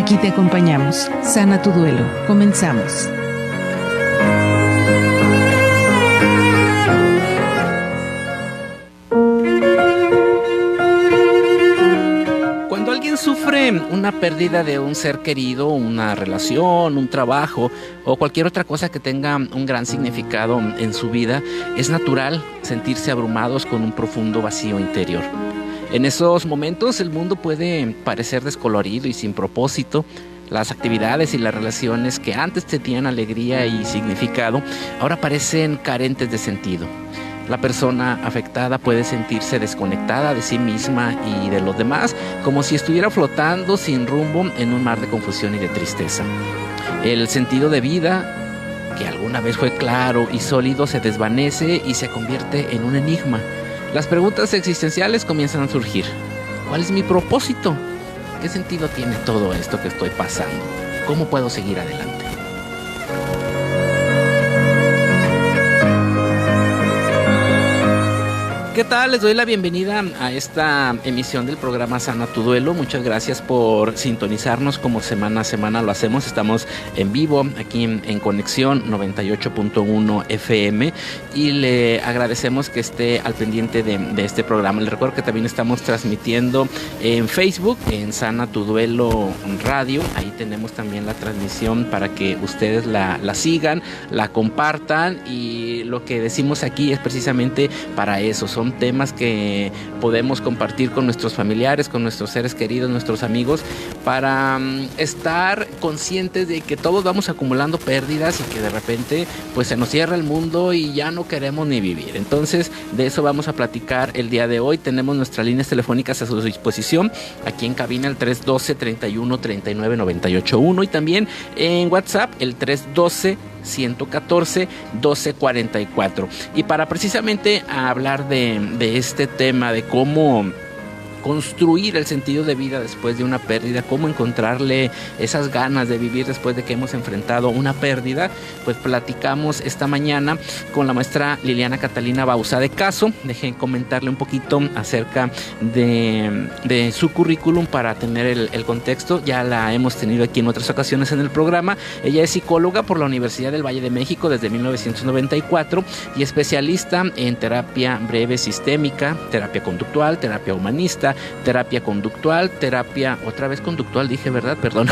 Aquí te acompañamos. Sana tu duelo. Comenzamos. Cuando alguien sufre una pérdida de un ser querido, una relación, un trabajo o cualquier otra cosa que tenga un gran significado en su vida, es natural sentirse abrumados con un profundo vacío interior. En esos momentos el mundo puede parecer descolorido y sin propósito. Las actividades y las relaciones que antes tenían alegría y significado ahora parecen carentes de sentido. La persona afectada puede sentirse desconectada de sí misma y de los demás, como si estuviera flotando sin rumbo en un mar de confusión y de tristeza. El sentido de vida, que alguna vez fue claro y sólido, se desvanece y se convierte en un enigma. Las preguntas existenciales comienzan a surgir. ¿Cuál es mi propósito? ¿Qué sentido tiene todo esto que estoy pasando? ¿Cómo puedo seguir adelante? ¿Qué tal? Les doy la bienvenida a esta emisión del programa Sana tu Duelo. Muchas gracias por sintonizarnos como semana a semana lo hacemos. Estamos en vivo aquí en Conexión 98.1 FM y le agradecemos que esté al pendiente de este programa. Les recuerdo que también estamos transmitiendo en Facebook, en Sana tu Duelo Radio. Ahí tenemos también la transmisión para que ustedes la sigan, la compartan, y lo que decimos aquí es precisamente para eso. Son temas que podemos compartir con nuestros familiares, con nuestros seres queridos, nuestros amigos, para estar conscientes de que todos vamos acumulando pérdidas y que de repente pues se nos cierra el mundo y ya no queremos ni vivir. Entonces de eso vamos a platicar el día de hoy. Tenemos nuestras líneas telefónicas a su disposición aquí en cabina, el 312-31-39-98-1, y también en WhatsApp el 312-114-1244. Y para precisamente hablar de este tema, de cómo construir el sentido de vida después de una pérdida, cómo encontrarle esas ganas de vivir después de que hemos enfrentado una pérdida, pues platicamos esta mañana con la maestra Liliana Catalina Bauza de Caso. Dejen comentarle un poquito acerca de su currículum para tener el contexto. Ya la hemos tenido aquí en otras ocasiones en el programa. Ella es psicóloga por la Universidad del Valle de México desde 1994 y especialista en terapia breve sistémica, terapia conductual, terapia humanista, terapia conductual, terapia, otra vez conductual dije, ¿verdad? Perdón.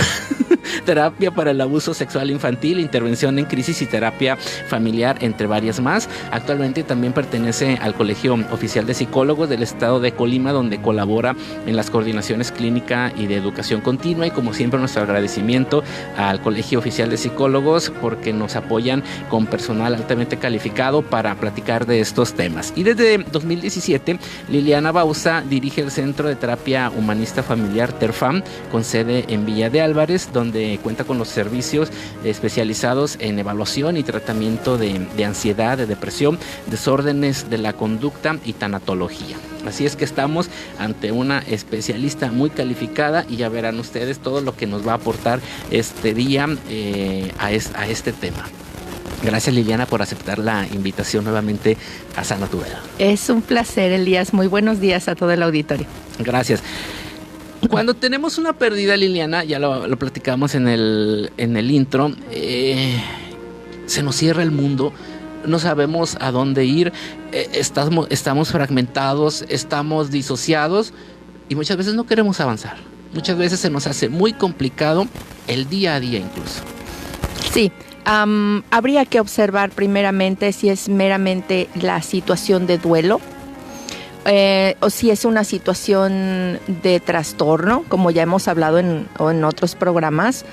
Terapia para el abuso sexual infantil, intervención en crisis y terapia familiar, entre varias más. Actualmente también pertenece al Colegio Oficial de Psicólogos del Estado de Colima, donde colabora en las coordinaciones clínica y de educación continua. Y como siempre, nuestro agradecimiento al Colegio Oficial de Psicólogos porque nos apoyan con personal altamente calificado para platicar de estos temas. Y desde 2017, Liliana Bauza dirige el Centro de Terapia Humanista Familiar TERFAM, con sede en Villa de Álvarez, donde cuenta con los servicios especializados en evaluación y tratamiento de ansiedad, de depresión, desórdenes de la conducta y tanatología. Así es que estamos ante una especialista muy calificada y ya verán ustedes todo lo que nos va a aportar este día a este tema. Gracias, Liliana, por aceptar la invitación nuevamente a Sana tu Duelo. Es un placer, Elías. Muy buenos días a todo el auditorio. Gracias. Cuando tenemos una pérdida, Liliana, ya lo platicamos en el intro, se nos cierra el mundo, no sabemos a dónde ir, estamos fragmentados, estamos disociados y muchas veces no queremos avanzar. Muchas veces se nos hace muy complicado el día a día incluso. Sí. Habría que observar primeramente si es meramente la situación de duelo, o si es una situación de trastorno, como ya hemos hablado en otros programas,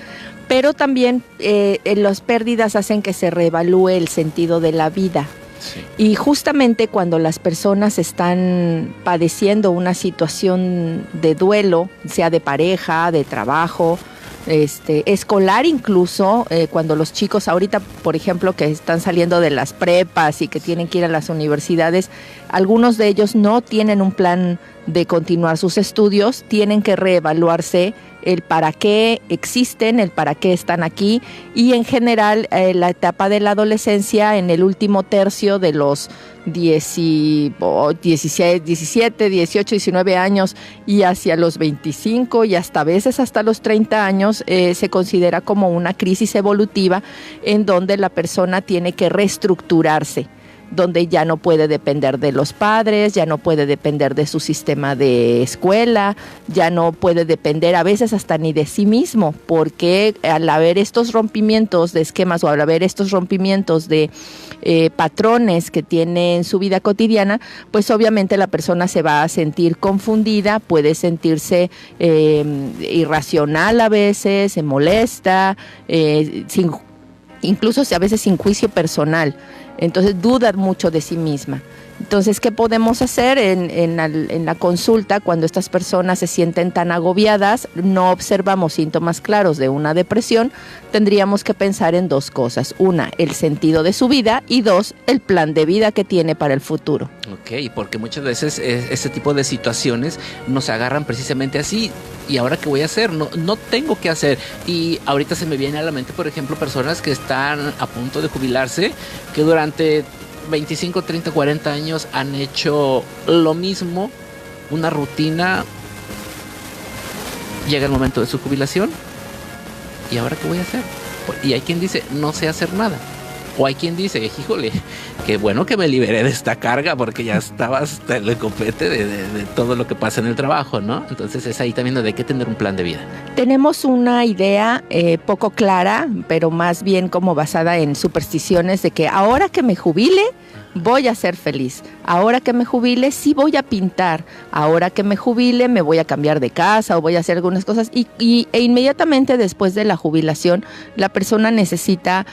pero también las pérdidas hacen que se reevalúe el sentido de la vida. Sí. Y justamente cuando las personas están padeciendo una situación de duelo, sea de pareja, de trabajo, escolar incluso, cuando los chicos ahorita, por ejemplo, que están saliendo de las prepas y que tienen que ir a las universidades, algunos de ellos no tienen un plan de continuar sus estudios, tienen que reevaluarse el para qué existen, el para qué están aquí, y en general la etapa de la adolescencia en el último tercio de los 17, 18, 19 años y hacia los 25 y hasta a veces hasta los 30 años se considera como una crisis evolutiva en donde la persona tiene que reestructurarse, donde ya no puede depender de los padres, ya no puede depender de su sistema de escuela, ya no puede depender a veces hasta ni de sí mismo, porque al haber estos rompimientos de esquemas o al haber estos rompimientos de patrones que tiene en su vida cotidiana, pues obviamente la persona se va a sentir confundida, puede sentirse irracional a veces, se molesta, incluso a veces sin juicio personal. Entonces duda mucho de sí misma. Entonces, ¿qué podemos hacer en la consulta cuando estas personas se sienten tan agobiadas? No observamos síntomas claros de una depresión. Tendríamos que pensar en dos cosas. Una, el sentido de su vida, y dos, el plan de vida que tiene para el futuro. Ok, porque muchas veces este tipo de situaciones nos agarran precisamente así. ¿Y ahora qué voy a hacer? No tengo qué hacer. Y ahorita se me viene a la mente, por ejemplo, personas que están a punto de jubilarse, que durante 25, 30, 40 años han hecho lo mismo, una rutina. Llega el momento de su jubilación, ¿y ahora qué voy a hacer? Y hay quien dice, no sé hacer nada. O hay quien dice, híjole, qué bueno que me liberé de esta carga porque ya estaba hasta el copete de todo lo que pasa en el trabajo, ¿no? Entonces es ahí también donde hay que tener un plan de vida. Tenemos una idea poco clara, pero más bien como basada en supersticiones de que ahora que me jubile, voy a ser feliz. Ahora que me jubile, sí voy a pintar. Ahora que me jubile, me voy a cambiar de casa o voy a hacer algunas cosas. E inmediatamente después de la jubilación, la persona necesita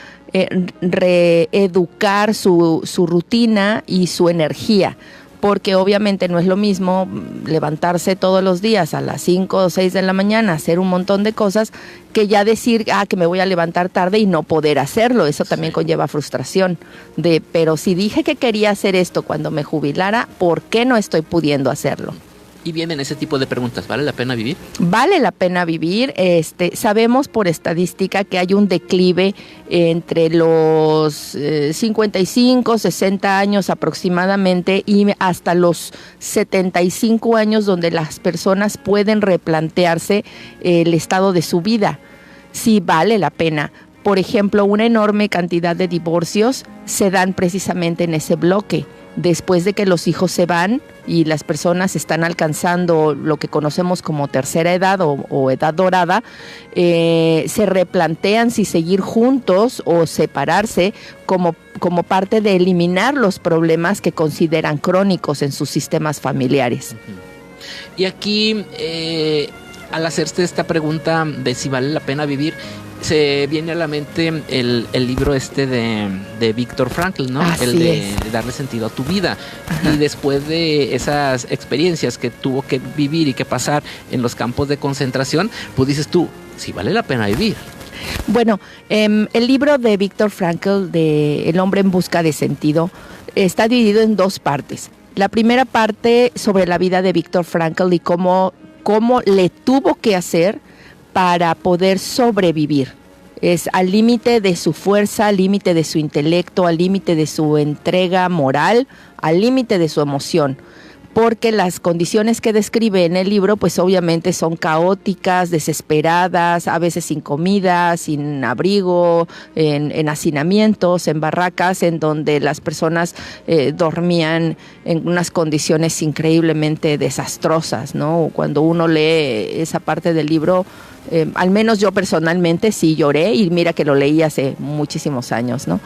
reeducar su rutina y su energía. Porque obviamente no es lo mismo levantarse todos los días a las 5 o 6 de la mañana, hacer un montón de cosas, que ya decir, que me voy a levantar tarde y no poder hacerlo. Eso también conlleva frustración. Pero si dije que quería hacer esto cuando me jubilara, ¿por qué no estoy pudiendo hacerlo? Y vienen ese tipo de preguntas, ¿vale la pena vivir? Vale la pena vivir. Sabemos por estadística que hay un declive entre los 55, 60 años aproximadamente y hasta los 75 años, donde las personas pueden replantearse el estado de su vida. Sí vale la pena. Por ejemplo, una enorme cantidad de divorcios se dan precisamente en ese bloque. Después de que los hijos se van y las personas están alcanzando lo que conocemos como tercera edad o edad dorada, se replantean si seguir juntos o separarse como parte de eliminar los problemas que consideran crónicos en sus sistemas familiares. Y aquí, al hacerse esta pregunta de si vale la pena vivir, se viene a la mente el libro de Viktor Frankl, ¿no? Así el de es. darle sentido a tu vida. Ajá. Y después de esas experiencias que tuvo que vivir y que pasar en los campos de concentración, pues dices tú, sí vale la pena vivir. Bueno, el libro de Viktor Frankl, de El hombre en busca de sentido, está dividido en dos partes. La primera parte sobre la vida de Viktor Frankl y cómo le tuvo que hacer para poder sobrevivir. Es al límite de su fuerza, al límite de su intelecto, al límite de su entrega moral, al límite de su emoción. Porque las condiciones que describe en el libro, pues obviamente son caóticas, desesperadas, a veces sin comida, sin abrigo, en hacinamientos, en barracas, en donde las personas dormían en unas condiciones increíblemente desastrosas, ¿no? Cuando uno lee esa parte del libro, al menos yo personalmente sí lloré, y mira que lo leí hace muchísimos años, ¿no?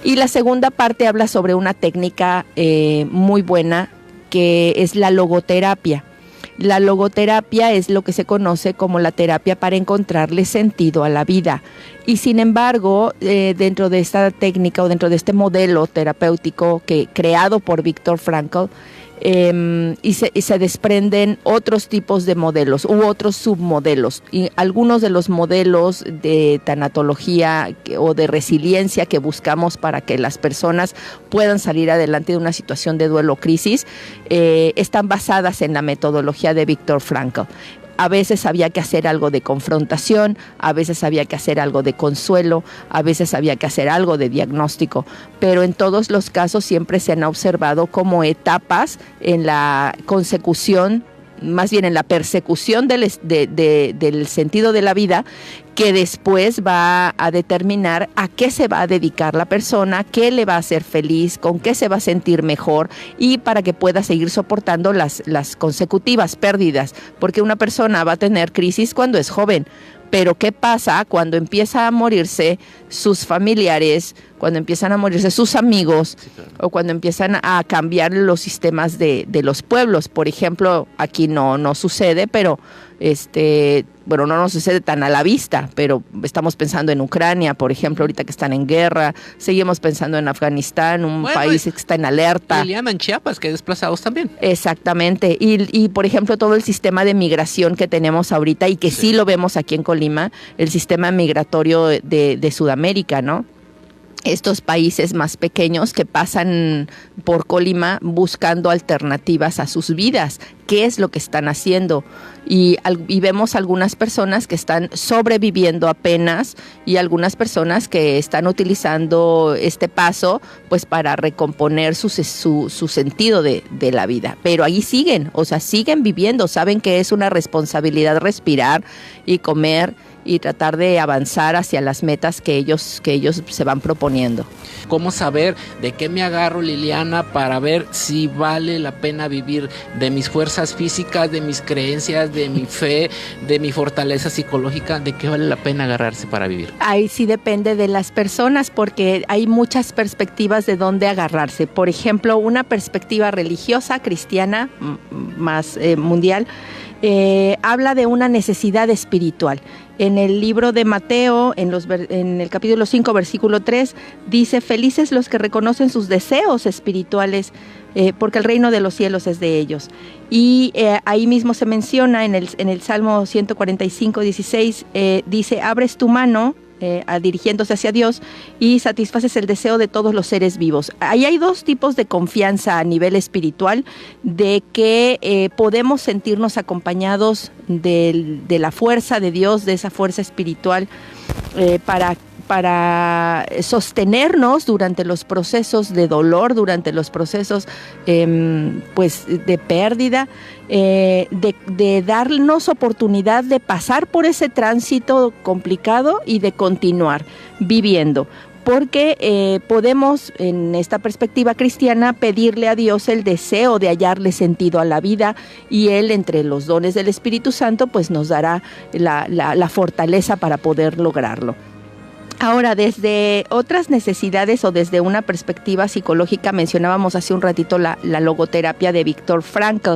Y la segunda parte habla sobre una técnica muy buena, que es la logoterapia. La logoterapia es lo que se conoce como la terapia para encontrarle sentido a la vida. Y sin embargo, dentro de esta técnica o dentro de este modelo terapéutico creado por Viktor Frankl, se desprenden otros tipos de modelos u otros submodelos, y algunos de los modelos de tanatología o de resiliencia que buscamos para que las personas puedan salir adelante de una situación de duelo o crisis están basadas en la metodología de Viktor Frankl. A veces había que hacer algo de confrontación, a veces había que hacer algo de consuelo, a veces había que hacer algo de diagnóstico, pero en todos los casos siempre se han observado como etapas en la consecución, más bien en la persecución del sentido de la vida, que después va a determinar a qué se va a dedicar la persona, qué le va a hacer feliz, con qué se va a sentir mejor, y para que pueda seguir soportando las consecutivas pérdidas, porque una persona va a tener crisis cuando es joven, pero ¿qué pasa cuando empieza a morirse sus familiares, cuando empiezan a morirse sus amigos, sí, claro, o cuando empiezan a cambiar los sistemas de los pueblos? Por ejemplo, aquí no sucede, pero bueno, no nos sucede tan a la vista, pero estamos pensando en Ucrania, por ejemplo, ahorita que están en guerra, seguimos pensando en Afganistán, un país que está en alerta. Liliana, en Chiapas, que hay desplazados también. Exactamente, y por ejemplo todo el sistema de migración que tenemos ahorita y que sí lo vemos aquí en Colima, el sistema migratorio de Sudamérica, ¿no? Estos países más pequeños que pasan por Colima buscando alternativas a sus vidas. ¿Qué es lo que están haciendo? Y vemos algunas personas que están sobreviviendo apenas y algunas personas que están utilizando este paso pues para recomponer su sentido de la vida. Pero ahí siguen, o sea, siguen viviendo, saben que es una responsabilidad respirar y comer y tratar de avanzar hacia las metas que ellos se van proponiendo. ¿Cómo saber de qué me agarro, Liliana, para ver si vale la pena vivir? De mis fuerzas físicas, de mis creencias, de mi fe, de mi fortaleza psicológica, ¿de qué vale la pena agarrarse para vivir? Ahí sí depende de las personas, porque hay muchas perspectivas de dónde agarrarse. Por ejemplo, una perspectiva religiosa, cristiana, más mundial, habla de una necesidad espiritual. En el libro de Mateo, en el capítulo 5, versículo 3, dice: felices los que reconocen sus deseos espirituales, porque el reino de los cielos es de ellos. Y ahí mismo se menciona en el Salmo 145, 16, dice: abres tu mano, dirigiéndose hacia Dios, y satisfaces el deseo de todos los seres vivos. Ahí hay dos tipos de confianza a nivel espiritual, de que podemos sentirnos acompañados de la fuerza de Dios, de esa fuerza espiritual, para sostenernos durante los procesos de dolor, durante los procesos pues de pérdida, de darnos oportunidad de pasar por ese tránsito complicado y de continuar viviendo. Porque podemos, en esta perspectiva cristiana, pedirle a Dios el deseo de hallarle sentido a la vida, y Él, entre los dones del Espíritu Santo, pues nos dará la fortaleza para poder lograrlo. Ahora, desde otras necesidades o desde una perspectiva psicológica, mencionábamos hace un ratito la logoterapia de Viktor Frankl.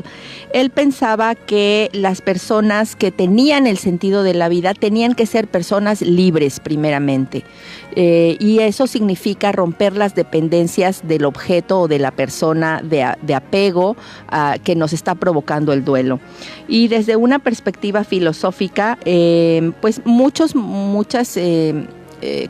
Él pensaba que las personas que tenían el sentido de la vida tenían que ser personas libres primeramente, y eso significa romper las dependencias del objeto o de la persona de apego que nos está provocando el duelo. Y desde una perspectiva filosófica, pues muchas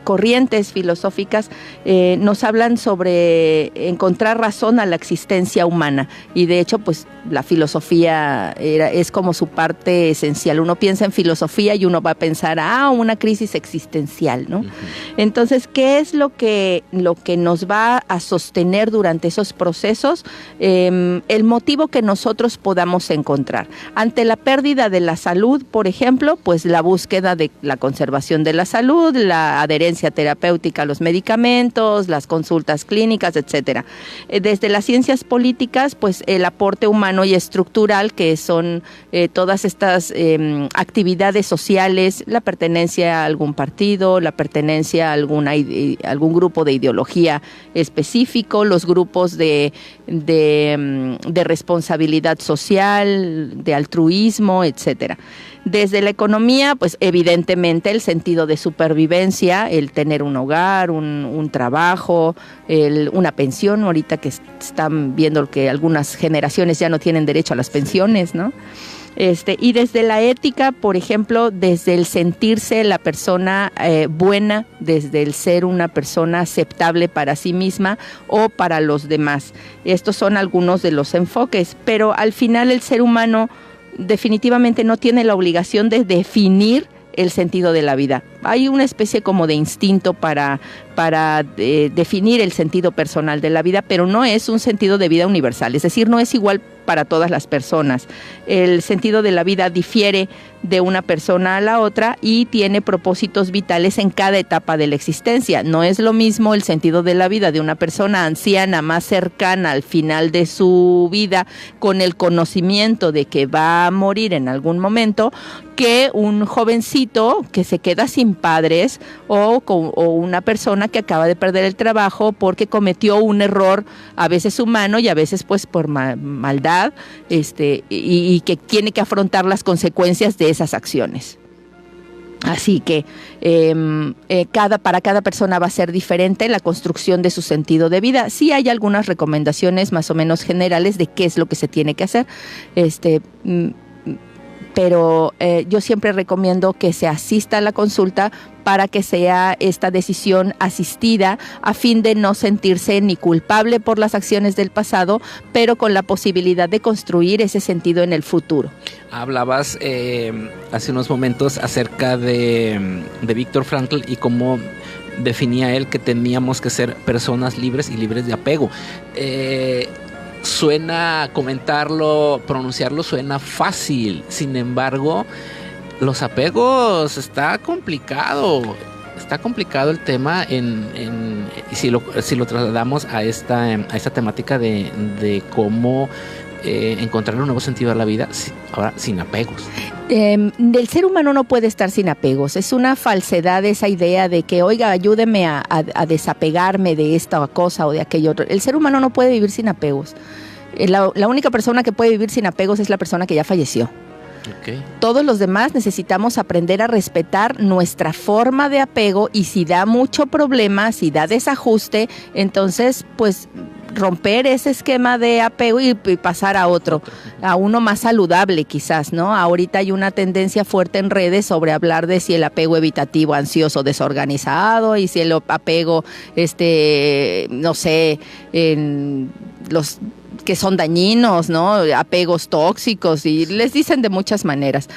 corrientes filosóficas nos hablan sobre encontrar razón a la existencia humana, y de hecho pues la filosofía es como su parte esencial. Uno piensa en filosofía y uno va a pensar una crisis existencial, ¿no? Uh-huh. Entonces, ¿qué es lo que nos va a sostener durante esos procesos? El motivo que nosotros podamos encontrar ante la pérdida de la salud, por ejemplo, pues la búsqueda de la conservación de la salud, la adherencia terapéutica a los medicamentos, las consultas clínicas, etcétera. Desde las ciencias políticas, pues el aporte humano y estructural, que son todas estas actividades sociales, la pertenencia a algún partido, la pertenencia a algún grupo de ideología específico, los grupos de responsabilidad social, de altruismo, etcétera. Desde la economía, pues evidentemente el sentido de supervivencia, el tener un hogar, un trabajo, una pensión. Ahorita que están viendo que algunas generaciones ya no tienen derecho a las pensiones, ¿no? Y desde la ética, por ejemplo, desde el sentirse la persona buena, desde el ser una persona aceptable para sí misma o para los demás. Estos son algunos de los enfoques, pero al final el ser humano definitivamente no tiene la obligación de definir el sentido de la vida. Hay una especie como de instinto para definir el sentido personal de la vida, pero no es un sentido de vida universal, es decir, no es igual para todas las personas. El sentido de la vida difiere de una persona a la otra y tiene propósitos vitales en cada etapa de la existencia. No es lo mismo el sentido de la vida de una persona anciana más cercana al final de su vida, con el conocimiento de que va a morir en algún momento, que un jovencito que se queda sin padres o una persona que acaba de perder el trabajo porque cometió un error, a veces humano y a veces pues por maldad, y que tiene que afrontar las consecuencias de esas acciones. Así que para cada persona va a ser diferente la construcción de su sentido de vida. Sí hay algunas recomendaciones más o menos generales de qué es lo que se tiene que hacer, pero yo siempre recomiendo que se asista a la consulta para que sea esta decisión asistida, a fin de no sentirse ni culpable por las acciones del pasado, pero con la posibilidad de construir ese sentido en el futuro. Hablabas hace unos momentos acerca de Viktor Frankl y cómo definía él que teníamos que ser personas libres y libres de apego. Suena comentarlo, pronunciarlo suena fácil, sin embargo, los apegos está complicado el tema si lo trasladamos a esta temática de cómo encontrar un nuevo sentido a la vida, ahora sin apegos. El ser humano no puede estar sin apegos. Es una falsedad esa idea de que, oiga, ayúdeme a desapegarme de esta cosa o de aquello otro. El ser humano no puede vivir sin apegos. La única persona que puede vivir sin apegos es la persona que ya falleció. Okay. Todos los demás necesitamos aprender a respetar nuestra forma de apego, y si da mucho problema, si da desajuste, entonces pues romper ese esquema de apego y pasar a otro, a uno más saludable quizás, ¿no? Ahorita hay una tendencia fuerte en redes sobre hablar de si el apego evitativo, ansioso, desorganizado, y si el apego, no sé, en los que son dañinos, ¿no? Apegos tóxicos, y les dicen de muchas maneras.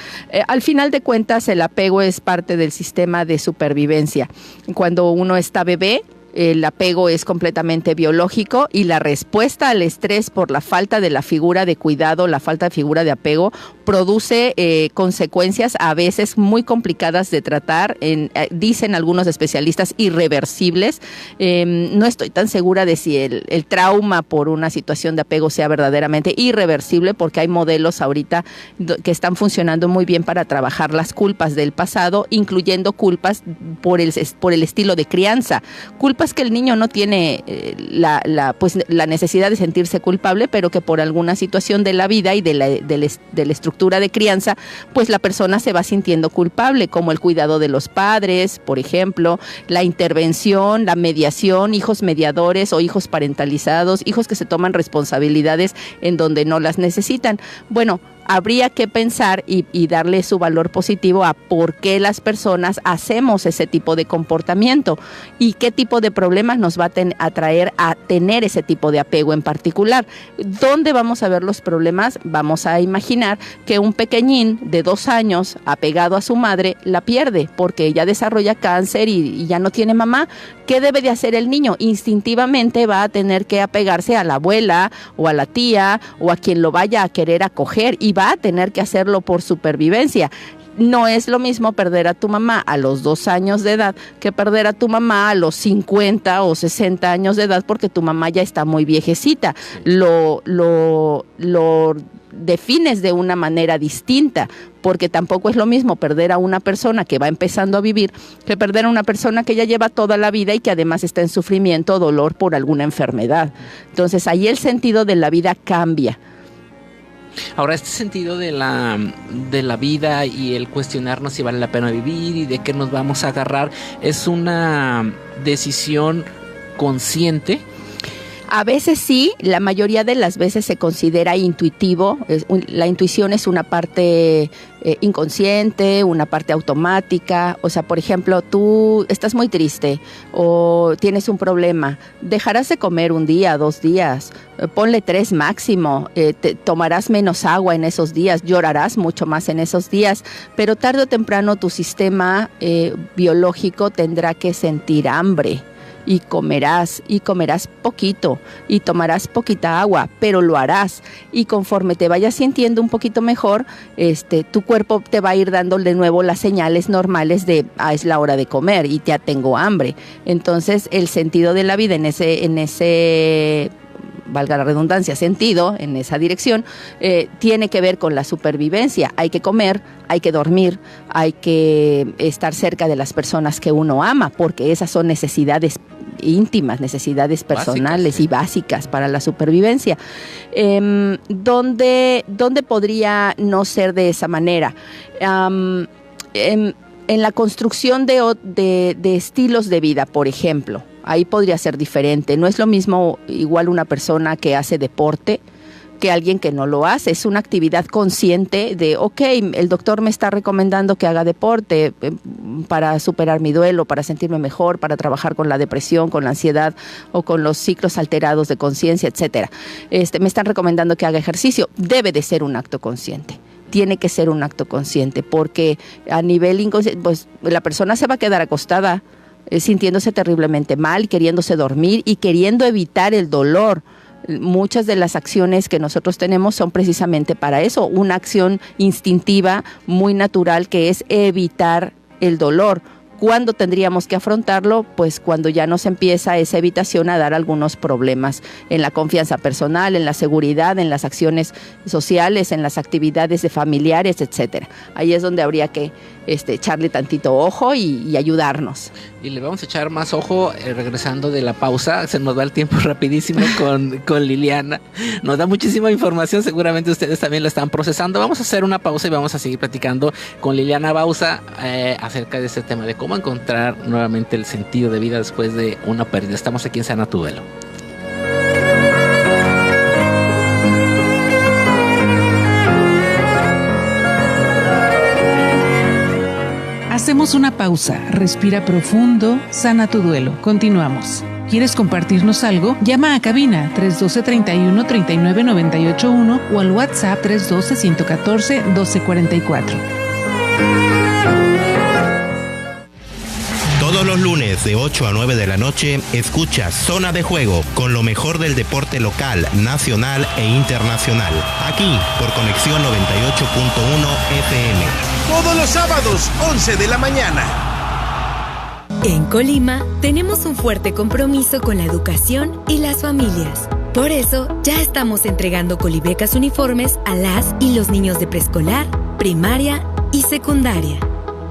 Al final de cuentas, el apego es parte del sistema de supervivencia. Cuando uno está bebé, el apego es completamente biológico, y la respuesta al estrés por la falta de la figura de cuidado, la falta de figura de apego, produce consecuencias a veces muy complicadas de tratar, dicen algunos especialistas irreversibles. No estoy tan segura de si el trauma por una situación de apego sea verdaderamente irreversible, porque hay modelos ahorita que están funcionando muy bien para trabajar las culpas del pasado, incluyendo culpas por el estilo de crianza, culpas que el niño no tiene la necesidad de sentirse culpable, pero que por alguna situación de la vida y de la estructura de crianza, pues la persona se va sintiendo culpable, como el cuidado de los padres, por ejemplo, la intervención, la mediación, hijos mediadores o hijos parentalizados, hijos que se toman responsabilidades en donde no las necesitan. Bueno, habría que pensar y darle su valor positivo a por qué las personas hacemos ese tipo de comportamiento y qué tipo de problemas nos va a traer a tener ese tipo de apego en particular. ¿Dónde vamos a ver los problemas? Vamos a imaginar que un pequeñín de 2 años apegado a su madre la pierde porque ella desarrolla cáncer y ya no tiene mamá. ¿Qué debe de hacer el niño? Instintivamente va a tener que apegarse a la abuela o a la tía o a quien lo vaya a querer acoger, y va a tener que hacerlo por supervivencia. No es lo mismo perder a tu mamá a los 2 años de edad que perder a tu mamá a los 50 o 60 años de edad, porque tu mamá ya está muy viejecita. Lo defines de una manera distinta, porque tampoco es lo mismo perder a una persona que va empezando a vivir que perder a una persona que ya lleva toda la vida y que además está en sufrimiento o dolor por alguna enfermedad. Entonces ahí el sentido de la vida cambia. Ahora, este sentido de la vida y el cuestionarnos si vale la pena vivir y de qué nos vamos a agarrar, ¿es una decisión consciente? A veces sí, la mayoría de las veces se considera intuitivo. La intuición es una parte inconsciente, una parte automática. O sea, por ejemplo, tú estás muy triste o tienes un problema, dejarás de comer un día, 2 días, ponle 3 máximo, tomarás menos agua en esos días, llorarás mucho más en esos días, pero tarde o temprano tu sistema biológico tendrá que sentir hambre. Y comerás poquito y tomarás poquita agua, pero lo harás, y conforme te vayas sintiendo un poquito mejor, tu cuerpo te va a ir dando de nuevo las señales normales de es la hora de comer y ya tengo hambre. Entonces el sentido de la vida en ese valga la redundancia, sentido, en esa dirección, tiene que ver con la supervivencia. Hay que comer, hay que dormir, hay que estar cerca de las personas que uno ama, porque esas son necesidades íntimas, necesidades personales básicas, sí. Y básicas para la supervivencia. ¿Dónde podría no ser de esa manera? En la construcción de estilos de vida, por ejemplo. Ahí podría ser diferente. No es lo mismo igual una persona que hace deporte que alguien que no lo hace. Es una actividad consciente de, el doctor me está recomendando que haga deporte para superar mi duelo, para sentirme mejor, para trabajar con la depresión, con la ansiedad o con los ciclos alterados de conciencia, etcétera. Me están recomendando que haga ejercicio. Debe de ser un acto consciente. Tiene que ser un acto consciente, porque a nivel inconsciente, pues la persona se va a quedar acostada sintiéndose terriblemente mal, queriéndose dormir y queriendo evitar el dolor. Muchas de las acciones que nosotros tenemos son precisamente para eso, una acción instintiva muy natural que es evitar el dolor. ¿Cuándo tendríamos que afrontarlo? Pues cuando ya nos empieza esa evitación a dar algunos problemas en la confianza personal, en la seguridad, en las acciones sociales, en las actividades de familiares, etcétera. Ahí es donde habría que echarle tantito ojo y ayudarnos. Y le vamos a echar más ojo regresando de la pausa. Se nos va el tiempo rapidísimo con Liliana. Nos da muchísima información, seguramente ustedes también la están procesando. Vamos a hacer una pausa y vamos a seguir platicando con Liliana Bauza acerca de este tema de cómo encontrar nuevamente el sentido de vida después de una pérdida. Estamos aquí en Sana Tu Duelo. Hacemos una pausa, respira profundo, sana tu duelo. Continuamos. ¿Quieres compartirnos algo? Llama a cabina 312-31-39-981 o al WhatsApp 312-114-1244. Todos los lunes de 8 a 9 de la noche, escucha Zona de Juego con lo mejor del deporte local, nacional e internacional. Aquí, por Conexión 98.1 FM. Todos los sábados, 11 de la mañana. En Colima, tenemos un fuerte compromiso con la educación y las familias. Por eso, ya estamos entregando colibecas uniformes a las y los niños de preescolar, primaria y secundaria.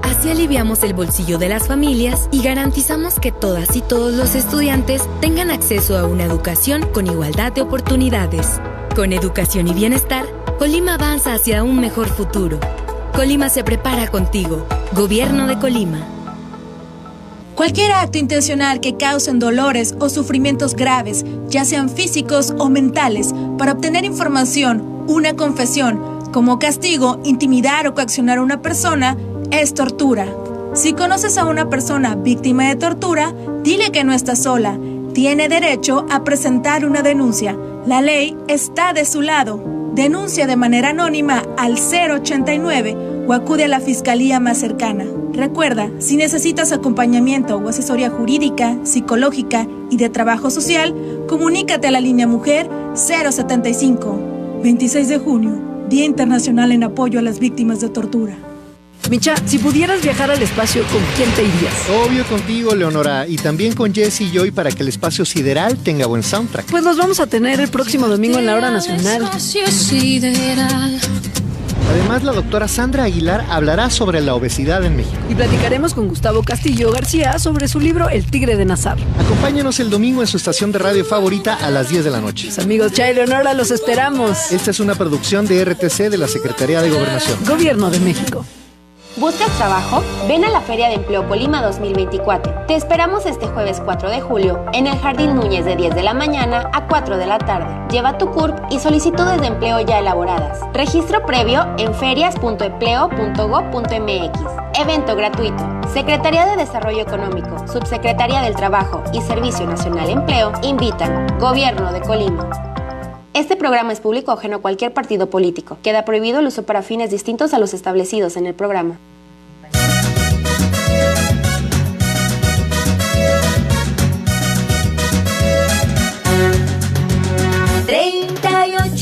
Así aliviamos el bolsillo de las familias y garantizamos que todas y todos los estudiantes tengan acceso a una educación con igualdad de oportunidades. Con educación y bienestar, Colima avanza hacia un mejor futuro. Colima se prepara contigo. Gobierno de Colima. Cualquier acto intencional que causen dolores o sufrimientos graves, ya sean físicos o mentales, para obtener información, una confesión, como castigo, intimidar o coaccionar a una persona, es tortura. Si conoces a una persona víctima de tortura, dile que no está sola. Tiene derecho a presentar una denuncia. La ley está de su lado. Denuncia de manera anónima al 089 o acude a la fiscalía más cercana. Recuerda, si necesitas acompañamiento o asesoría jurídica, psicológica y de trabajo social, comunícate a la línea Mujer 075. 26 de junio, Día Internacional en apoyo a las víctimas de tortura. Micha, si pudieras viajar al espacio, ¿con quién te irías? Obvio contigo, Leonora, y también con Jesse y Joy para que el espacio sideral tenga buen soundtrack. Pues nos vamos a tener el próximo domingo en la hora nacional. Además, la doctora Sandra Aguilar hablará sobre la obesidad en México. Y platicaremos con Gustavo Castillo García sobre su libro El Tigre de Nazar. Acompáñanos el domingo en su estación de radio favorita a las 10 de la noche. Los amigos Chay y Leonora, los esperamos. Esta es una producción de RTC de la Secretaría de Gobernación. Gobierno de México. ¿Buscas trabajo? Ven a la Feria de Empleo Colima 2024. Te esperamos este jueves 4 de julio en el Jardín Núñez de 10 de la mañana a 4 de la tarde. Lleva tu CURP y solicitudes de empleo ya elaboradas. Registro previo en ferias.empleo.gov.mx. Evento gratuito. Secretaría de Desarrollo Económico, Subsecretaría del Trabajo y Servicio Nacional de Empleo invitan. Gobierno de Colima. Este programa es público ajeno a cualquier partido político. Queda prohibido el uso para fines distintos a los establecidos en el programa.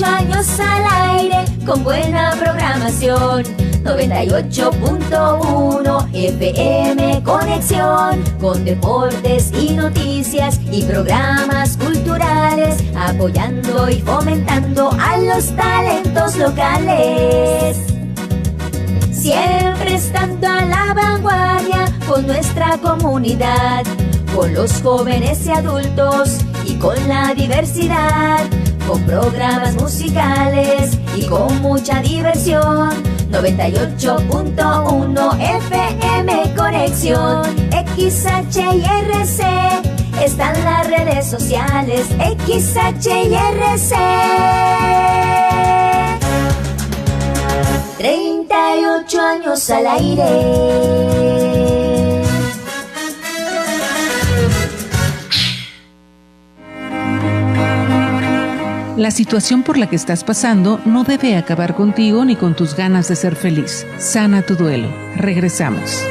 Años al aire con buena programación. 98.1 FM Conexión, con deportes y noticias y programas culturales, apoyando y fomentando a los talentos locales. Siempre estando a la vanguardia con nuestra comunidad, con los jóvenes y adultos y con la diversidad, con programas musicales y con mucha diversión. 98.1 FM Conexión, XHIRC, están las redes sociales, XHIRC. 38 años al aire. La situación por la que estás pasando no debe acabar contigo ni con tus ganas de ser feliz. Sana tu duelo. Regresamos.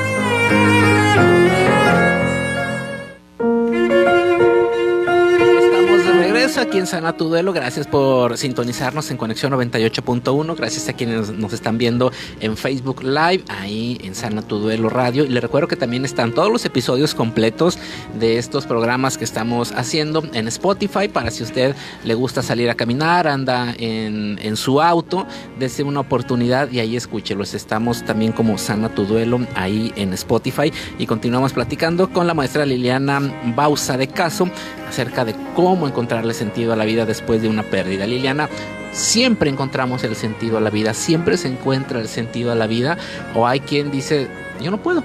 Aquí en Sana tu Duelo, gracias por sintonizarnos en Conexión 98.1, gracias a quienes nos están viendo en Facebook Live, ahí en Sana tu Duelo Radio, y les recuerdo que también están todos los episodios completos de estos programas que estamos haciendo en Spotify, para si usted le gusta salir a caminar, anda en su auto, dése una oportunidad y ahí escúchelos. Estamos también como Sana tu Duelo ahí en Spotify, y continuamos platicando con la maestra Liliana Bauza de Caso acerca de cómo encontrarle sentido a la vida después de una pérdida. Liliana, siempre encontramos el sentido a la vida, siempre se encuentra el sentido a la vida, o hay quien dice, yo no puedo.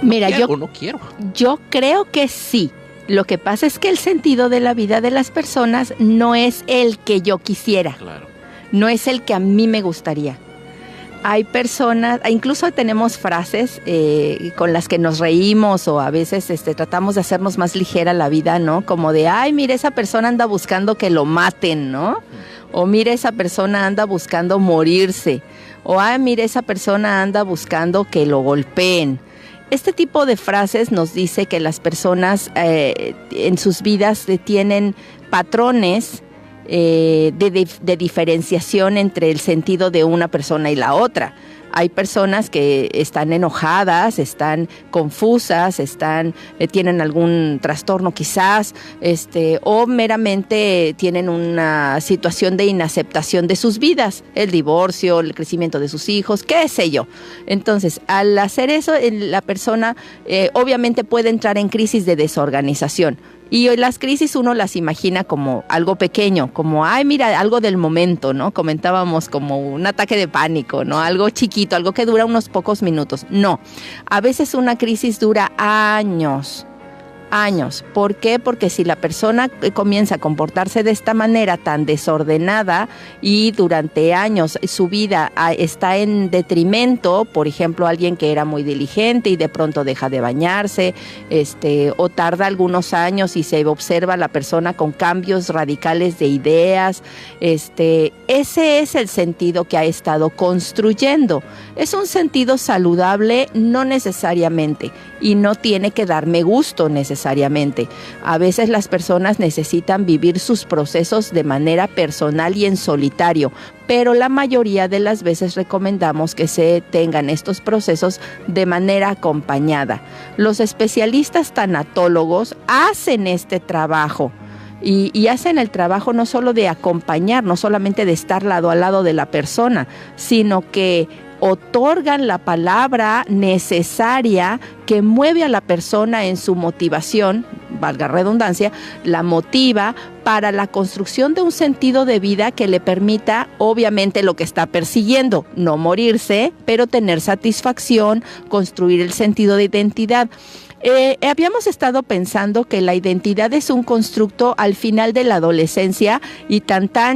Mira, no quiero. Yo creo que sí. Lo que pasa es que el sentido de la vida de las personas no es el que yo quisiera. Claro. No es el que a mí me gustaría. Hay personas, incluso tenemos frases con las que nos reímos, o a veces tratamos de hacernos más ligera la vida, ¿no? Como de, ay, mira, esa persona anda buscando que lo maten, ¿no? O mira, esa persona anda buscando morirse. O, ay, mira, esa persona anda buscando que lo golpeen. Este tipo de frases nos dice que las personas en sus vidas tienen patrones de diferenciación entre el sentido de una persona y la otra. Hay personas que están enojadas, están confusas, tienen algún trastorno quizás, o meramente tienen una situación de inaceptación de sus vidas, el divorcio, el crecimiento de sus hijos, qué sé yo. Entonces, al hacer eso, la persona obviamente puede entrar en crisis de desorganización. Y las crisis uno las imagina como algo pequeño, como, ay, mira, algo del momento, ¿no? Comentábamos como un ataque de pánico, ¿no? Algo chiquito, algo que dura unos pocos minutos. No, a veces una crisis dura años. ¿Por qué? Porque si la persona comienza a comportarse de esta manera tan desordenada y durante años su vida está en detrimento, por ejemplo, alguien que era muy diligente y de pronto deja de bañarse, o tarda algunos años y se observa la persona con cambios radicales de ideas, ese es el sentido que ha estado construyendo. Es un sentido saludable, no necesariamente, y no tiene que darme gusto necesariamente. A veces las personas necesitan vivir sus procesos de manera personal y en solitario, pero la mayoría de las veces recomendamos que se tengan estos procesos de manera acompañada. Los especialistas tanatólogos hacen este trabajo. Y hacen el trabajo no solo de acompañar, no solamente de estar lado a lado de la persona, sino que otorgan la palabra necesaria que mueve a la persona en su motivación valga redundancia, la motiva para la construcción de un sentido de vida que le permita, obviamente, lo que está persiguiendo, no morirse, pero tener satisfacción, construir el sentido de identidad. Habíamos estado pensando que la identidad es un constructo al final de la adolescencia y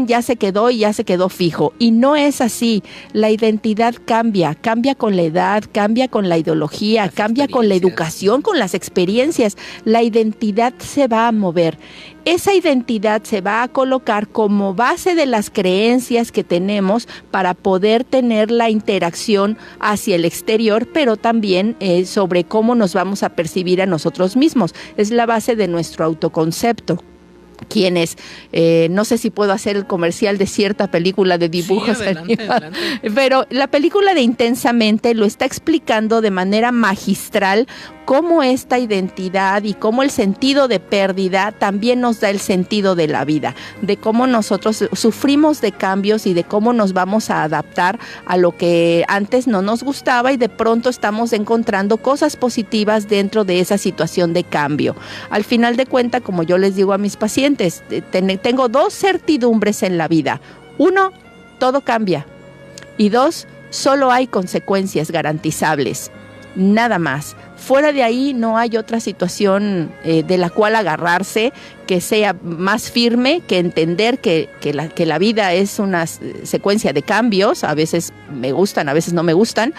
ya se quedó fijo. Y no es así. La identidad cambia con la edad, cambia con la ideología, cambia con la educación, con las experiencias. La identidad se va a mover. Esa identidad se va a colocar como base de las creencias que tenemos para poder tener la interacción hacia el exterior, pero también sobre cómo nos vamos a percibir a nosotros mismos. Es la base de nuestro autoconcepto. Quienes, no sé si puedo hacer el comercial de cierta película de dibujos, sí, adelante. Pero la película de Intensamente lo está explicando de manera magistral cómo esta identidad y cómo el sentido de pérdida también nos da el sentido de la vida, de cómo nosotros sufrimos de cambios y de cómo nos vamos a adaptar a lo que antes no nos gustaba y de pronto estamos encontrando cosas positivas dentro de esa situación de cambio. Al final de cuentas, como yo les digo a mis pacientes, tengo 2 certidumbres en la vida. 1, todo cambia. Y 2, solo hay consecuencias garantizables. Nada más. Fuera de ahí no hay otra situación de la cual agarrarse que sea más firme que entender que la vida es una secuencia de cambios. A veces me gustan, a veces no me gustan,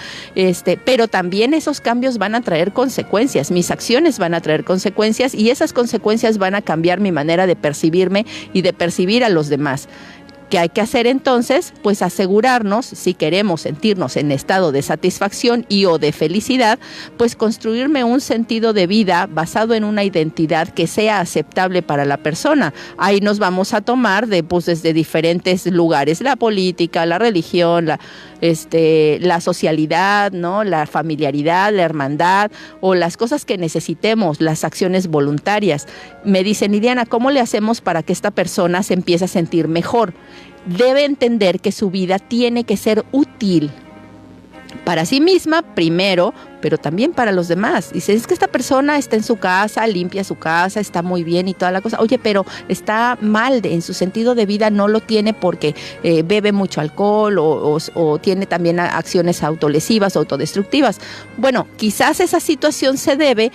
pero también esos cambios van a traer consecuencias. Mis acciones van a traer consecuencias y esas consecuencias van a cambiar mi manera de percibirme y de percibir a los demás. ¿Qué hay que hacer entonces? Pues asegurarnos, si queremos sentirnos en estado de satisfacción y o de felicidad, pues construirme un sentido de vida basado en una identidad que sea aceptable para la persona. Ahí nos vamos a tomar desde diferentes lugares, la política, la religión, la socialidad, ¿no? La familiaridad, la hermandad o las cosas que necesitemos, las acciones voluntarias. Me dicen, Diana, ¿cómo le hacemos para que esta persona se empiece a sentir mejor? Debe entender que su vida tiene que ser útil para sí misma primero, pero también para los demás. Dice, es que esta persona está en su casa, limpia su casa, está muy bien y toda la cosa. Oye, pero está mal en su sentido de vida, no lo tiene porque bebe mucho alcohol o tiene también acciones autolesivas, autodestructivas. Bueno, quizás esa situación se debe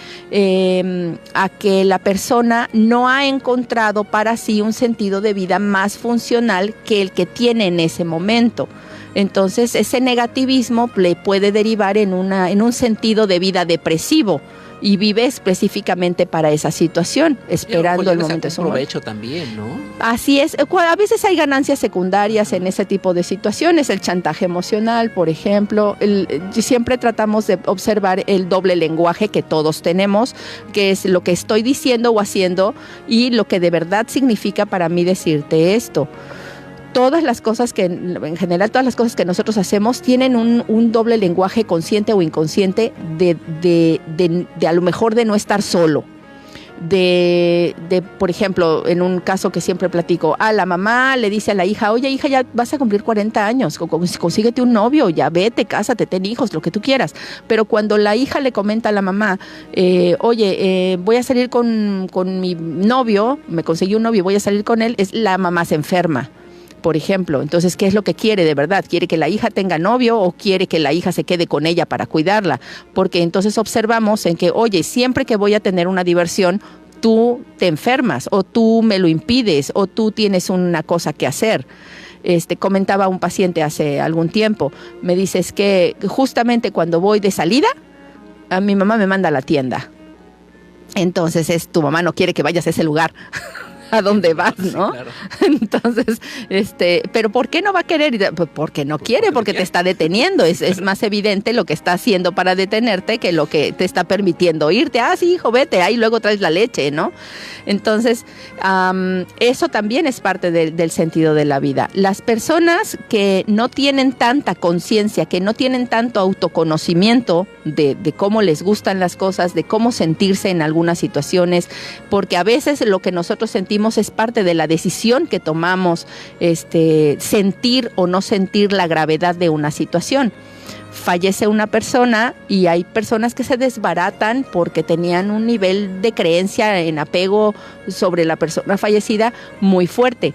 a que la persona no ha encontrado para sí un sentido de vida más funcional que el que tiene en ese momento. Entonces, ese negativismo le puede derivar en un sentido de vida depresivo y vive específicamente para esa situación, esperando el momento de su muerte. Provecho también, ¿no? Así es. A veces hay ganancias secundarias en ese tipo de situaciones, el chantaje emocional, por ejemplo. Siempre tratamos de observar el doble lenguaje que todos tenemos, que es lo que estoy diciendo o haciendo y lo que de verdad significa para mí decirte esto. Todas las cosas en general, todas las cosas que nosotros hacemos tienen un doble lenguaje consciente o inconsciente de a lo mejor de no estar solo. Por ejemplo, en un caso que siempre platico, la mamá le dice a la hija, oye hija, ya vas a cumplir 40 años, consíguete un novio, ya vete, cásate, ten hijos, lo que tú quieras. Pero cuando la hija le comenta a la mamá, voy a salir con mi novio, me conseguí un novio, voy a salir con él, la mamá se enferma. Por ejemplo, entonces, ¿qué es lo que quiere de verdad? ¿Quiere que la hija tenga novio o quiere que la hija se quede con ella para cuidarla? Porque entonces observamos en que, oye, siempre que voy a tener una diversión, tú te enfermas o tú me lo impides o tú tienes una cosa que hacer. Comentaba un paciente hace algún tiempo, me dice, es que justamente cuando voy de salida, a mi mamá me manda a la tienda. Entonces, tu mamá no quiere que vayas a ese lugar. A dónde vas, ¿no? Sí, claro. Entonces, pero ¿por qué no va a querer? Pues porque no quiere, porque te está deteniendo. Es más evidente lo que está haciendo para detenerte que lo que te está permitiendo irte. Sí, hijo, vete, ahí luego traes la leche, ¿no? Entonces, eso también es parte del sentido de la vida. Las personas que no tienen tanta conciencia, que no tienen tanto autoconocimiento de cómo les gustan las cosas, de cómo sentirse en algunas situaciones, porque a veces lo que nosotros sentimos es parte de la decisión que tomamos, sentir o no sentir la gravedad de una situación. fallece una persona y hay personas que se desbaratan porque tenían un nivel de creencia en apego sobre la persona fallecida muy fuerte.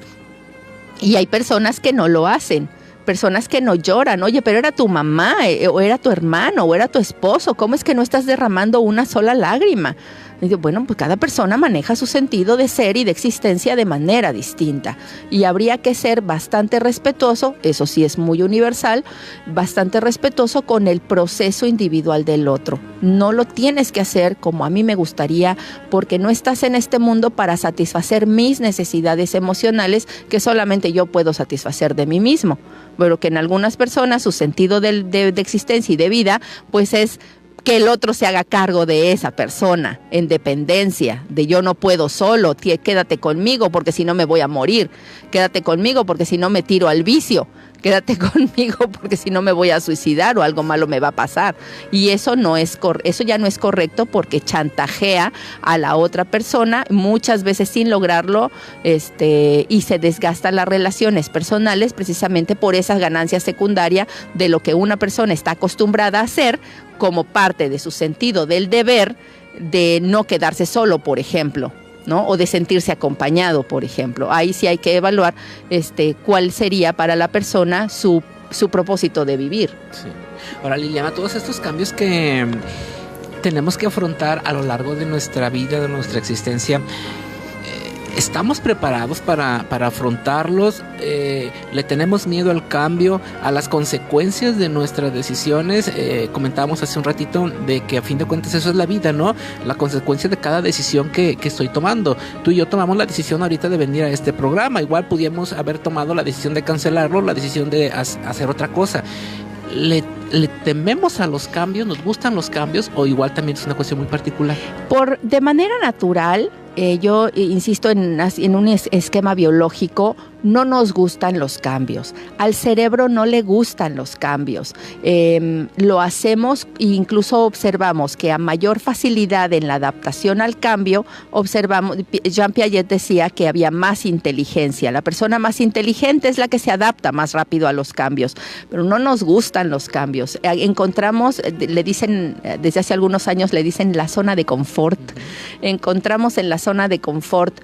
Y hay personas que no lo hacen, personas que no lloran. Oye, pero era tu mamá, o era tu hermano, o era tu esposo, ¿cómo es que no estás derramando una sola lágrima? Y digo, bueno, pues cada persona maneja su sentido de ser y de existencia de manera distinta. Y habría que ser bastante respetuoso, eso sí es muy universal, bastante respetuoso con el proceso individual del otro. No lo tienes que hacer como a mí me gustaría, porque no estás en este mundo para satisfacer mis necesidades emocionales que solamente yo puedo satisfacer de mí mismo. Pero que en algunas personas su sentido de existencia y de vida, pues es que el otro se haga cargo de esa persona, en dependencia, de yo no puedo solo, quédate conmigo porque si no me voy a morir, quédate conmigo porque si no me tiro al vicio, quédate conmigo porque si no me voy a suicidar o algo malo me va a pasar. Y eso eso ya no es correcto porque chantajea a la otra persona, muchas veces sin lograrlo, y se desgastan las relaciones personales precisamente por esa ganancia secundaria de lo que una persona está acostumbrada a hacer como parte de su sentido del deber de no quedarse solo, por ejemplo, ¿no? O de sentirse acompañado, por ejemplo. Ahí sí hay que evaluar cuál sería para la persona su propósito de vivir. Sí. Ahora, Liliana, todos estos cambios que tenemos que afrontar a lo largo de nuestra vida, de nuestra existencia, ¿estamos preparados para afrontarlos? ¿Le tenemos miedo al cambio, a las consecuencias de nuestras decisiones? Comentábamos hace un ratito de que a fin de cuentas eso es la vida, ¿no? La consecuencia de cada decisión que estoy tomando. Tú y yo tomamos la decisión ahorita de venir a este programa. Igual pudiéramos haber tomado la decisión de cancelarlo, la decisión de hacer otra cosa. ¿Le tememos a los cambios? ¿Nos gustan los cambios? ¿O igual también es una cuestión muy particular? De manera natural, yo insisto en un esquema biológico, no nos gustan los cambios. Al cerebro no le gustan los cambios. Lo hacemos e incluso observamos que a mayor facilidad en la adaptación al cambio, Jean Piaget decía que había más inteligencia. La persona más inteligente es la que se adapta más rápido a los cambios, pero no nos gustan los cambios. Encontramos, le dicen, desde hace algunos años le dicen la zona de confort. Encontramos en la zona de confort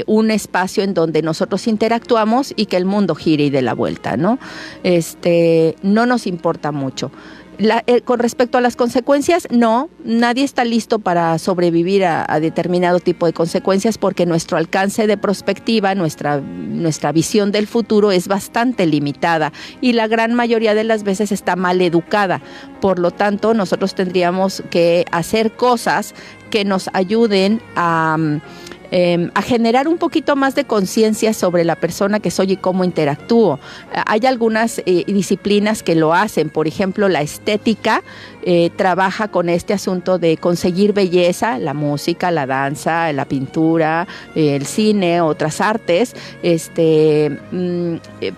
un espacio en donde nosotros interactuamos y que el mundo gire y dé la vuelta, ¿no? No nos importa mucho. Con respecto a las consecuencias, no, nadie está listo para sobrevivir a determinado tipo de consecuencias porque nuestro alcance de prospectiva, nuestra visión del futuro es bastante limitada y la gran mayoría de las veces está mal educada. Por lo tanto, nosotros tendríamos que hacer cosas que nos ayuden a generar un poquito más de conciencia sobre la persona que soy y cómo interactúo. Hay algunas disciplinas que lo hacen, por ejemplo, la estética trabaja con este asunto de conseguir belleza, la música, la danza, la pintura, el cine, otras artes,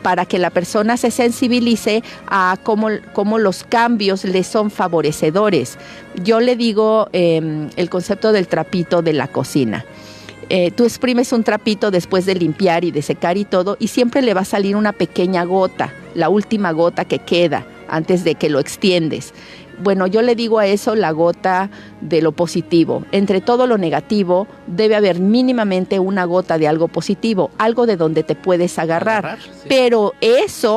para que la persona se sensibilice a cómo los cambios le son favorecedores. Yo le digo el concepto del trapito de la cocina. Tú exprimes un trapito después de limpiar y de secar y todo, y siempre le va a salir una pequeña gota, la última gota que queda antes de que lo extiendes. Bueno, yo le digo a eso la gota de lo positivo. Entre todo lo negativo debe haber mínimamente una gota de algo positivo, algo de donde te puedes agarrar. Sí. Pero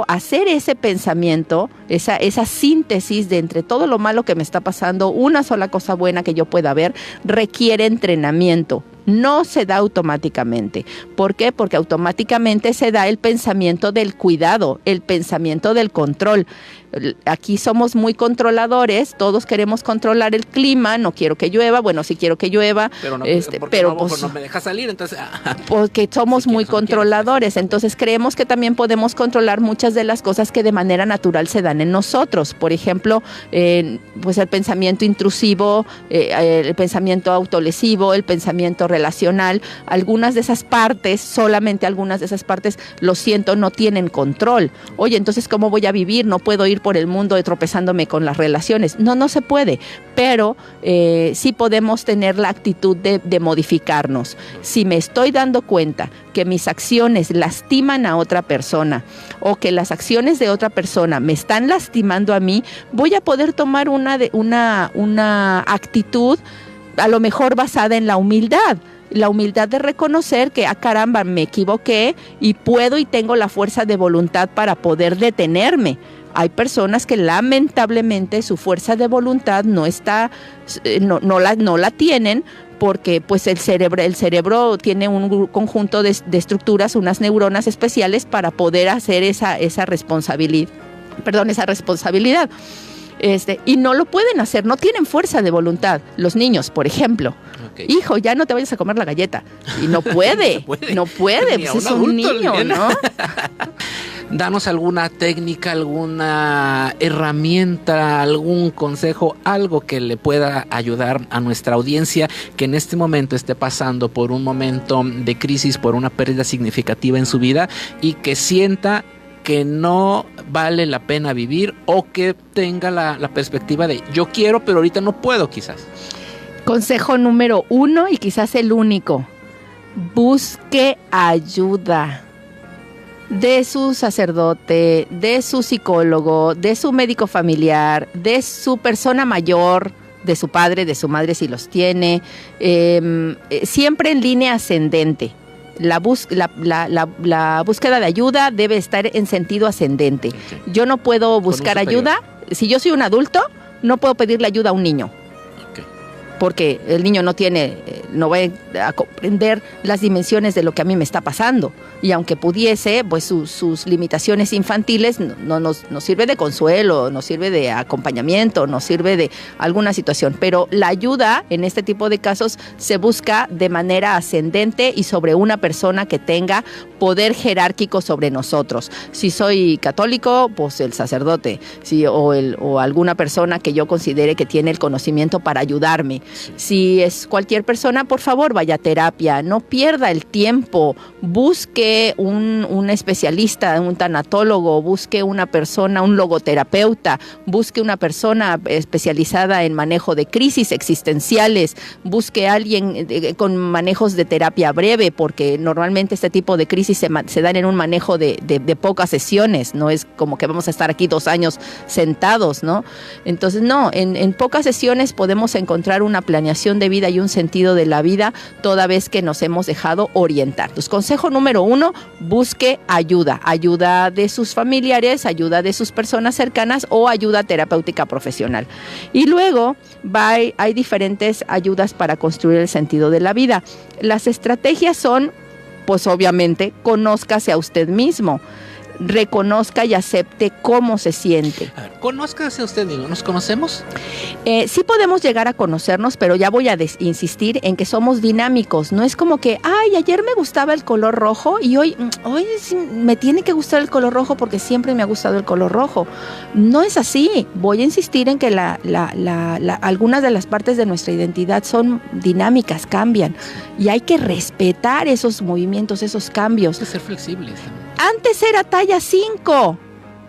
hacer ese pensamiento, esa síntesis de entre todo lo malo que me está pasando, una sola cosa buena que yo pueda ver, requiere entrenamiento. No se da automáticamente. ¿Por qué? Porque automáticamente se da el pensamiento del cuidado, el pensamiento del control. Aquí somos muy controladores, todos queremos controlar el clima, no quiero que llueva, bueno, sí quiero que llueva, pero no me deja salir, entonces... Porque somos muy controladores, entonces creemos que también podemos controlar muchas de las cosas que de manera natural se dan en nosotros. Por ejemplo, pues el pensamiento intrusivo, el pensamiento autolesivo, el pensamiento relacional, algunas de esas partes, solamente algunas de esas partes, lo siento, no tienen control. Oye, entonces, ¿cómo voy a vivir? No puedo ir por el mundo tropezándome con las relaciones. No se puede, pero sí podemos tener la actitud de modificarnos. Si me estoy dando cuenta que mis acciones lastiman a otra persona o que las acciones de otra persona me están lastimando a mí, voy a poder tomar una actitud a lo mejor basada en la humildad de reconocer que, caramba, me equivoqué y puedo y tengo la fuerza de voluntad para poder detenerme. Hay personas que lamentablemente su fuerza de voluntad no la tienen, porque pues el cerebro tiene un conjunto de estructuras, unas neuronas especiales para poder hacer esa responsabilidad. Y no lo pueden hacer, no tienen fuerza de voluntad. Los niños, por ejemplo. Okay. Hijo, ya no te vayas a comer la galleta. Y no puede, no puede, pues es un niño, ¿no? Danos alguna técnica, alguna herramienta, algún consejo, algo que le pueda ayudar a nuestra audiencia que en este momento esté pasando por un momento de crisis, por una pérdida significativa en su vida y que sienta que no vale la pena vivir o que tenga la perspectiva de yo quiero, pero ahorita no puedo quizás. Consejo número 1 y quizás el único: busque ayuda de su sacerdote, de su psicólogo, de su médico familiar, de su persona mayor, de su padre, de su madre si los tiene, siempre en línea ascendente. La búsqueda de ayuda debe estar en sentido ascendente. Okay. Yo no puedo buscar ayuda. Si yo soy un adulto, no puedo pedirle ayuda a un niño. Okay. Porque el niño no va a comprender las dimensiones de lo que a mí me está pasando. Y aunque pudiese, pues sus limitaciones infantiles no nos sirve de consuelo, nos sirve de acompañamiento, nos sirve de alguna situación. Pero la ayuda en este tipo de casos se busca de manera ascendente y sobre una persona que tenga poder jerárquico sobre nosotros. Si soy católico, pues el sacerdote, o alguna persona que yo considere que tiene el conocimiento para ayudarme. Sí. Si es cualquier persona, por favor, vaya a terapia, no pierda el tiempo, busque un especialista, un tanatólogo, busque una persona, un logoterapeuta, busque una persona especializada en manejo de crisis existenciales, busque a alguien con manejos de terapia breve, porque normalmente este tipo de crisis se dan en un manejo de pocas sesiones, no es como que vamos a estar aquí 2 años sentados, ¿no? Entonces, no, en pocas sesiones podemos encontrar una planeación de vida y un sentido de la vida, toda vez que nos hemos dejado orientar. Entonces, consejo número 1, busque ayuda de sus familiares, ayuda de sus personas cercanas o ayuda terapéutica profesional. Y luego hay diferentes ayudas para construir el sentido de la vida. Las estrategias son, pues obviamente, conózcase a usted mismo. Reconozca y acepte cómo se siente. A ver, conózcase usted mismo. ¿Nos conocemos? Sí podemos llegar a conocernos, pero ya voy a insistir en que somos dinámicos. No es como que, ayer me gustaba el color rojo y hoy me tiene que gustar el color rojo porque siempre me ha gustado el color rojo. No es así. Voy a insistir en que algunas de las partes de nuestra identidad son dinámicas, cambian. Y hay que respetar esos movimientos, esos cambios. Hay que ser flexibles también. Antes era talla 5,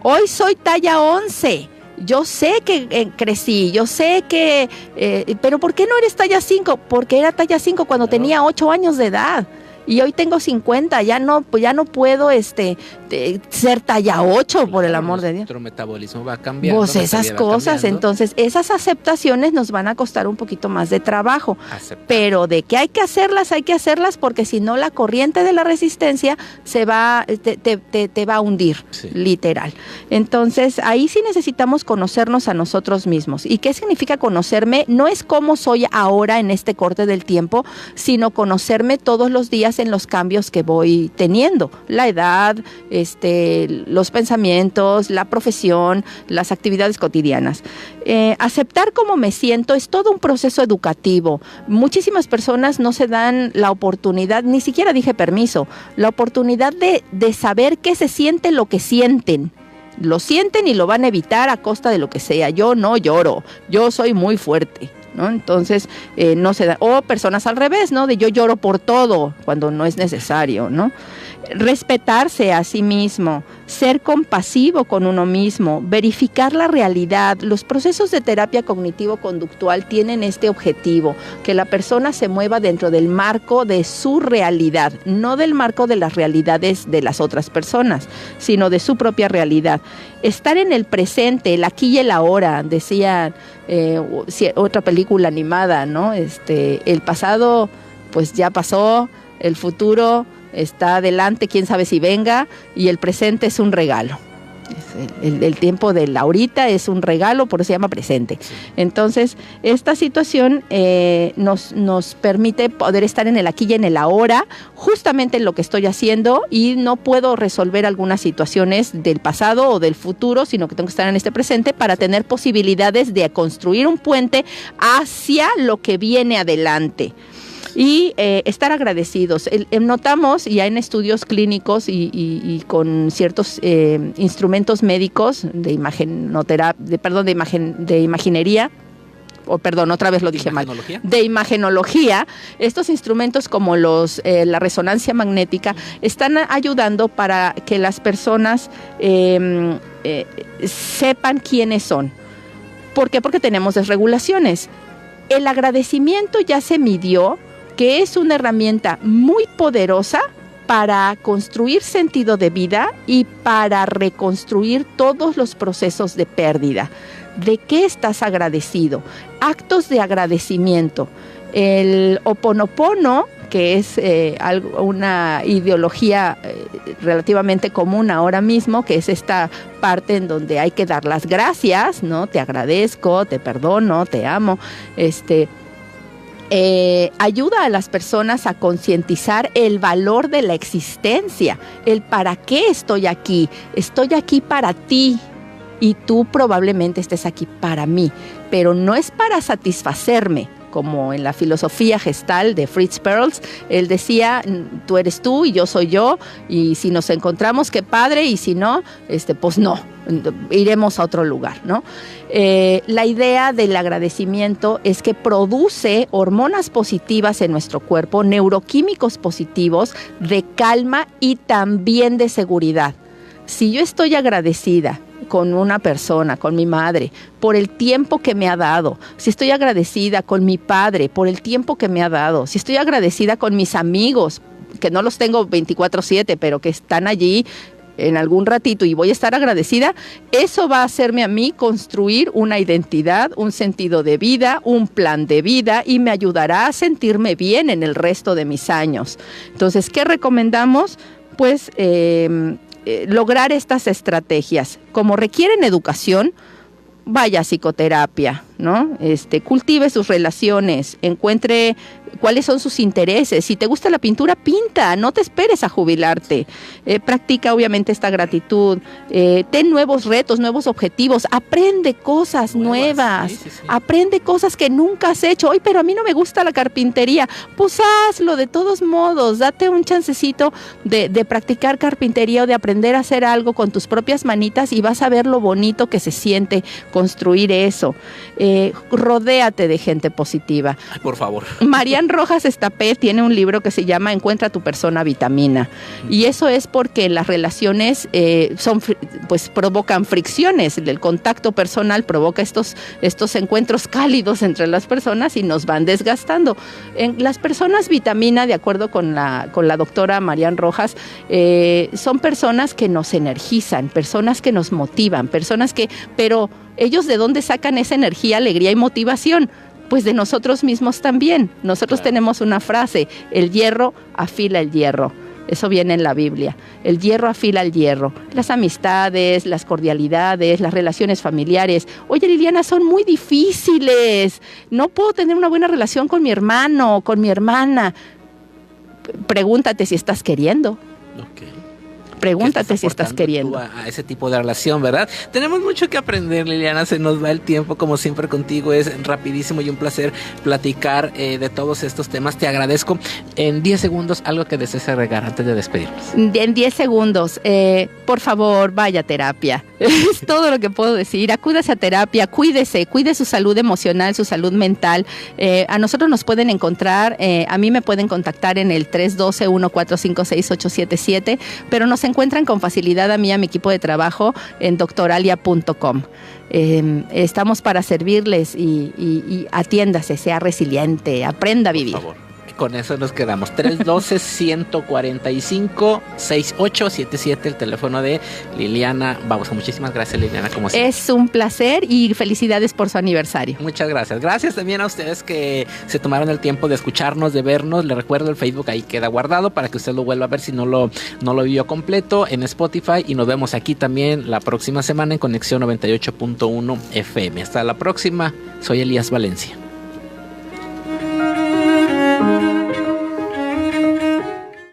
hoy soy talla 11. Yo sé que crecí, yo sé que... pero ¿por qué no eres talla 5? Porque era talla 5 cuando tenía 8 años de edad. Y hoy tengo 50, ya no puedo ser talla 8, por el amor de Dios. Nuestro metabolismo va cambiando. Pues esas cosas, entonces esas aceptaciones nos van a costar un poquito más de trabajo. Pero de que hay que hacerlas porque si no la corriente de la resistencia te va a hundir, sí. Literal. Entonces ahí sí necesitamos conocernos a nosotros mismos. ¿Y qué significa conocerme? No es cómo soy ahora en este corte del tiempo, sino conocerme todos los días en los cambios que voy teniendo, la edad, los pensamientos, la profesión, las actividades cotidianas. Aceptar cómo me siento es todo un proceso educativo. Muchísimas personas no se dan la oportunidad, ni siquiera dije permiso, la oportunidad de saber qué se siente lo que sienten. Lo sienten y lo van a evitar a costa de lo que sea. Yo no lloro, yo soy muy fuerte. ¿no? Entonces, no se da. O personas al revés, ¿no? De yo lloro por todo, cuando no es necesario, ¿no? Respetarse a sí mismo, ser compasivo con uno mismo, verificar la realidad. Los procesos de terapia cognitivo-conductual tienen este objetivo, que la persona se mueva dentro del marco de su realidad, no del marco de las realidades de las otras personas, sino de su propia realidad. Estar en el presente, el aquí y el ahora, decía otra película animada, ¿no? El pasado pues ya pasó, el futuro está adelante, quién sabe si venga, y el presente es un regalo. El tiempo del ahorita es un regalo, por eso se llama presente. Entonces, esta situación nos permite poder estar en el aquí y en el ahora, justamente en lo que estoy haciendo, y no puedo resolver algunas situaciones del pasado o del futuro, sino que tengo que estar en este presente para tener posibilidades de construir un puente hacia lo que viene adelante. Y estar agradecidos. Notamos ya en estudios clínicos y con ciertos instrumentos médicos de imaginería, otra vez lo dije mal, de imagenología, estos instrumentos como la resonancia magnética están ayudando para que las personas sepan quiénes son. ¿Por qué? Porque tenemos desregulaciones. El agradecimiento ya se midió que es una herramienta muy poderosa para construir sentido de vida y para reconstruir todos los procesos de pérdida. ¿De qué estás agradecido? Actos de agradecimiento. El Ho'oponopono, que es una ideología relativamente común ahora mismo, que es esta parte en donde hay que dar las gracias, ¿no? Te agradezco, te perdono, te amo, ayuda a las personas a concientizar el valor de la existencia, el para qué estoy aquí para ti y tú probablemente estés aquí para mí, pero no es para satisfacerme, como en la filosofía gestal de Fritz Perls. Él decía, tú eres tú y yo soy yo, y si nos encontramos, qué padre, y si no, pues no, iremos a otro lugar, ¿no? La idea del agradecimiento es que produce hormonas positivas en nuestro cuerpo, neuroquímicos positivos, de calma y también de seguridad. Si yo estoy agradecida con una persona, con mi madre, por el tiempo que me ha dado, si estoy agradecida con mi padre, por el tiempo que me ha dado, si estoy agradecida con mis amigos, que no los tengo 24/7, pero que están allí en algún ratito y voy a estar agradecida, eso va a hacerme a mí construir una identidad, un sentido de vida, un plan de vida, y me ayudará a sentirme bien en el resto de mis años. Entonces, ¿qué recomendamos? Pues lograr estas estrategias. Como requieren educación, vaya a psicoterapia, ¿no? Cultive sus relaciones, encuentre cuáles son sus intereses. Si te gusta la pintura, pinta, no te esperes a jubilarte. Practica obviamente esta gratitud, ten nuevos retos, nuevos objetivos, aprende cosas nuevas, sí. Aprende cosas que nunca has hecho. Oye, pero a mí no me gusta la carpintería, pues hazlo de todos modos, date un chancecito de practicar carpintería o de aprender a hacer algo con tus propias manitas y vas a ver lo bonito que se siente construir eso. Rodéate de gente positiva. Ay, por favor. Marian Rojas Estapé tiene un libro que se llama Encuentra tu persona vitamina, y eso es porque las relaciones pues provocan fricciones, el contacto personal provoca estos encuentros cálidos entre las personas y nos van desgastando. Las personas vitamina, de acuerdo con la doctora Marian Rojas, son personas que nos energizan, personas que nos motivan, pero ellos ¿de dónde sacan esa energía, alegría y motivación? Pues de nosotros mismos también. Nosotros tenemos una frase, el hierro afila el hierro. Eso viene en la Biblia. El hierro afila el hierro. Las amistades, las cordialidades, las relaciones familiares. Oye, Liliana, son muy difíciles. No puedo tener una buena relación con mi hermano, con mi hermana. Pregúntate si estás queriendo. Okay. Pregúntate si estás queriendo. A ese tipo de relación, ¿verdad? Tenemos mucho que aprender, Liliana, se nos va el tiempo, como siempre contigo, es rapidísimo y un placer platicar de todos estos temas. Te agradezco. En 10 segundos, algo que desees agregar antes de despedirnos. En 10 segundos, por favor, vaya a terapia. Es todo lo que puedo decir. Acúdase a terapia, cuídese, cuide su salud emocional, su salud mental. A nosotros nos pueden encontrar, a mí me pueden contactar en el 312-1456-877, pero nos encuentran con facilidad a mí, a mi equipo de trabajo, en doctoralia.com. Estamos para servirles y atiéndase, sea resiliente, aprenda a vivir. Por favor. Con eso nos quedamos. 312-145-6877, el teléfono de Liliana Bauza. Muchísimas gracias, Liliana, como siempre. Es un placer y felicidades por su aniversario. Muchas gracias. Gracias también a ustedes que se tomaron el tiempo de escucharnos, de vernos. Les recuerdo, el Facebook ahí queda guardado para que usted lo vuelva a ver si no lo vio completo en Spotify. Y nos vemos aquí también la próxima semana en Conexión 98.1 FM. Hasta la próxima. Soy Elías Valencia.